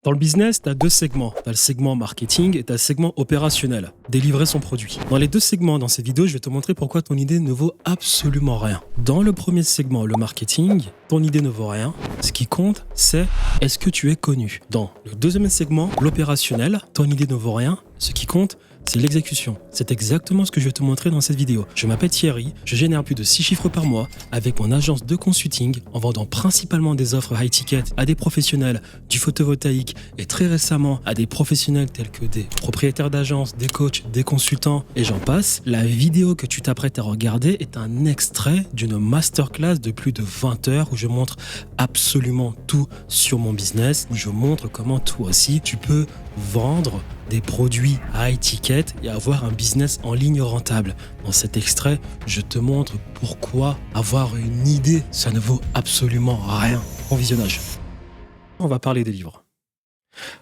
Dans le business, tu as deux segments. Tu as le segment marketing et tu as le segment opérationnel, délivrer son produit. Dans les deux segments, dans cette vidéo, je vais te montrer pourquoi ton idée ne vaut absolument rien. Dans le premier segment, le marketing, ton idée ne vaut rien. Ce qui compte, c'est est-ce que tu es connu. Dans le deuxième segment, l'opérationnel, ton idée ne vaut rien. Ce qui compte, c'est l'exécution. C'est exactement ce que je vais te montrer dans cette vidéo. Je m'appelle Thierry, je génère plus de 6 chiffres par mois avec mon agence de consulting en vendant principalement des offres high ticket à des professionnels du photovoltaïque et très récemment à des professionnels tels que des propriétaires d'agences, des coachs, des consultants et j'en passe. La vidéo que tu t'apprêtes à regarder est un extrait d'une masterclass de plus de 20 heures où je montre absolument tout sur mon business, où je montre comment toi aussi tu peux vendre des produits à high ticket et avoir un business en ligne rentable. Dans cet extrait, je te montre pourquoi avoir une idée, ça ne vaut absolument rien. Bon visionnage. On va parler des livres.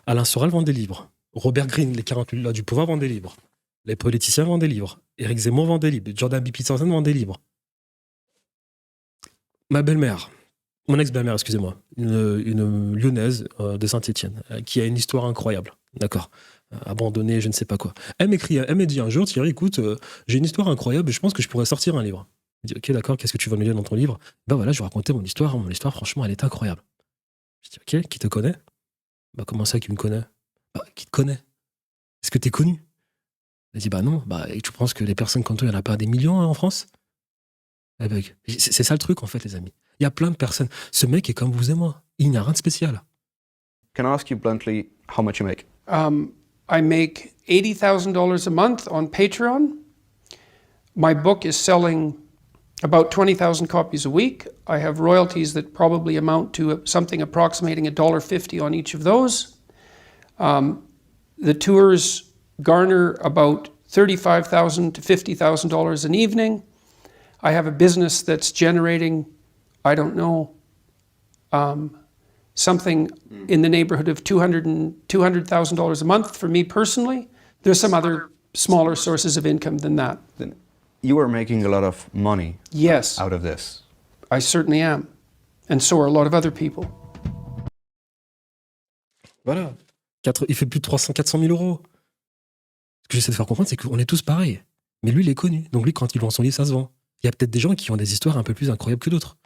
Alain Soral vend des livres. Robert Greene, les 48 lois du pouvoir, vendent des livres. Les politiciens vendent des livres. Éric Zemmour vend des livres. Jordan B. Peterson vend des livres. Ma belle-mère, mon ex-belle-mère, excusez-moi, une lyonnaise de Saint-Étienne, qui a une histoire incroyable. D'accord. Abandonnée, je ne sais pas quoi. Elle m'a dit un jour, Thierry, écoute, j'ai une histoire incroyable et je pense que je pourrais sortir un livre. Je dis, ok, d'accord, qu'est-ce que tu vas me dire dans ton livre? Ben voilà, je vais raconter mon histoire, franchement, elle est incroyable. Je dis, ok, qui te connaît? Bah, comment ça, qui me connaît? Bah, qui te connaît? Est-ce que t'es connu? Elle dit, bah non, bah, et tu penses que les personnes comme toi, il n'y en a pas des millions en France? Eh ben, c'est ça le truc, en fait, les amis. Il y a plein de personnes. Ce mec est comme vous et moi. Il n'y a rien de spécial. Can I ask you bluntly how much you make? I make $80,000 a month on Patreon. My book is selling about 20,000 copies a week. I have royalties that probably amount to something approximating $1.50 on each of those. The tours garner about $35,000 to $50,000 an evening. I have a business that's generating, I don't know, something in the neighborhood of $200,000 a month for me personally. There's some other smaller sources of income than that. Then you are making a lot of money Yes, out of this. I certainly am. And so are a lot of other people. Voilà. Il fait plus de 400 000 euros. Ce que j'essaie de faire comprendre, c'est qu'on est tous pareils. Mais lui, il est connu. Donc lui, quand il vend son livre, ça se vend. Il y a peut-être des gens qui ont des histoires un peu plus incroyables que d'autres,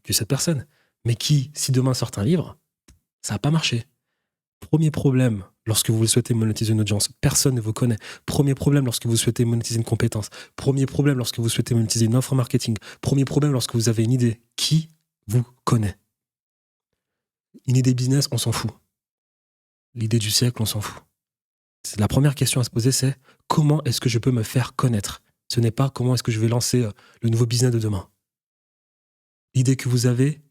que cette personne. Mais qui, si demain sort un livre, ça n'a pas marché. Premier problème, lorsque vous souhaitez monétiser une audience, personne ne vous connaît. Premier problème lorsque vous souhaitez monétiser une compétence. Premier problème lorsque vous souhaitez monétiser une offre marketing. Premier problème lorsque vous avez une idée. Qui vous connaît? Une idée business, on s'en fout. L'idée du siècle, on s'en fout. La première question à se poser, c'est comment est-ce que je peux me faire connaître? Ce n'est pas comment est-ce que je vais lancer le nouveau business de demain. L'idée que vous avez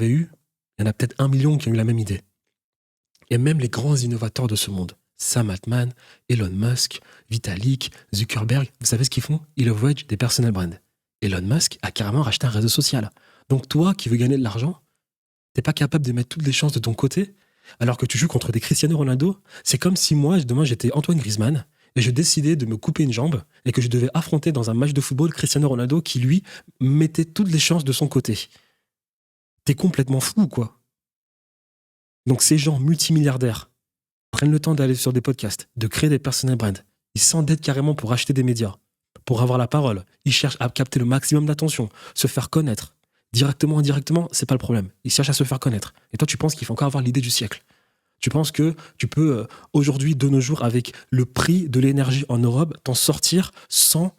eue, il y en a peut-être 1 million qui ont eu la même idée. Et même les grands innovateurs de ce monde, Sam Altman, Elon Musk, Vitalik, Zuckerberg, vous savez ce qu'ils font? Ils leverage des personal brands. Elon Musk a carrément racheté un réseau social. Donc toi qui veux gagner de l'argent, t'es pas capable de mettre toutes les chances de ton côté alors que tu joues contre des Cristiano Ronaldo. C'est comme si moi, demain, j'étais Antoine Griezmann et je décidais de me couper une jambe et que je devais affronter dans un match de football Cristiano Ronaldo qui, lui, mettait toutes les chances de son côté. T'es complètement fou, quoi. Donc ces gens multimilliardaires prennent le temps d'aller sur des podcasts, de créer des personal brands. Ils s'endettent carrément pour acheter des médias, pour avoir la parole. Ils cherchent à capter le maximum d'attention, se faire connaître. Directement, indirectement, c'est pas le problème. Ils cherchent à se faire connaître. Et toi, tu penses qu'il faut encore avoir l'idée du siècle. Tu penses que tu peux, aujourd'hui, de nos jours, avec le prix de l'énergie en Europe, t'en sortir sans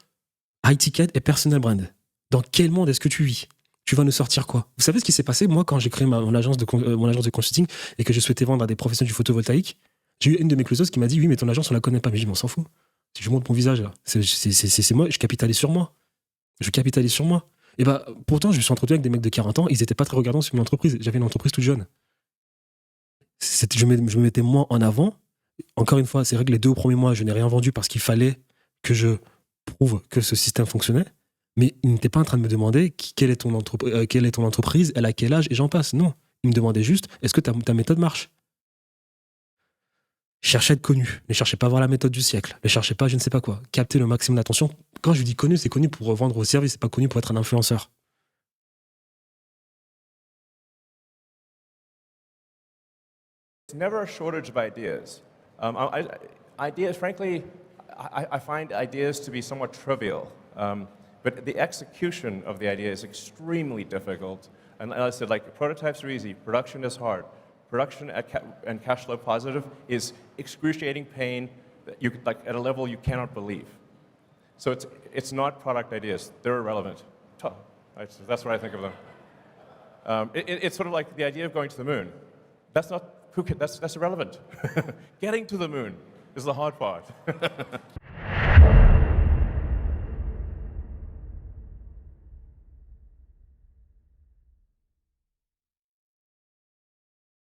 high ticket et personal brand. Dans quel monde est-ce que tu vis? Tu vas nous sortir quoi? Vous savez ce qui s'est passé, moi, quand j'ai créé mon agence de consulting et que je souhaitais vendre à des professionnels du photovoltaïque? J'ai eu une de mes closeuses qui m'a dit, oui, mais ton agence, on la connaît pas. Mais je dis, on s'en fout. Si je montre mon visage, là, c'est moi, je capitalise sur moi. Et bah, pourtant, je me suis entretenu avec des mecs de 40 ans, ils étaient pas très regardants sur mon entreprise. J'avais une entreprise toute jeune. Je me mettais moi en avant. Encore une fois, c'est vrai que les 2 premiers mois, je n'ai rien vendu parce qu'il fallait que je prouve que ce système fonctionnait. Mais il n'était pas en train de me demander quelle est ton entreprise, elle a quel âge, et j'en passe. Non. Il me demandait juste, est-ce que ta méthode marche? Cherchez à être connu. Ne cherchez pas à avoir la méthode du siècle. Ne cherchez pas je ne sais pas quoi. Captez le maximum d'attention. Quand je dis connu, c'est connu pour vendre au service, c'est pas connu pour être un influenceur. It's never a shortage of ideas. Ideas, frankly, I find ideas to be somewhat trivial. But the execution of the idea is extremely difficult. And as I said, like, prototypes are easy, production is hard. Production and cash flow positive is excruciating pain that you, like, at a level you cannot believe. So it's not product ideas. They're irrelevant. That's what I think of them. It's sort of like the idea of going to the moon. That's irrelevant. Getting to the moon is the hard part.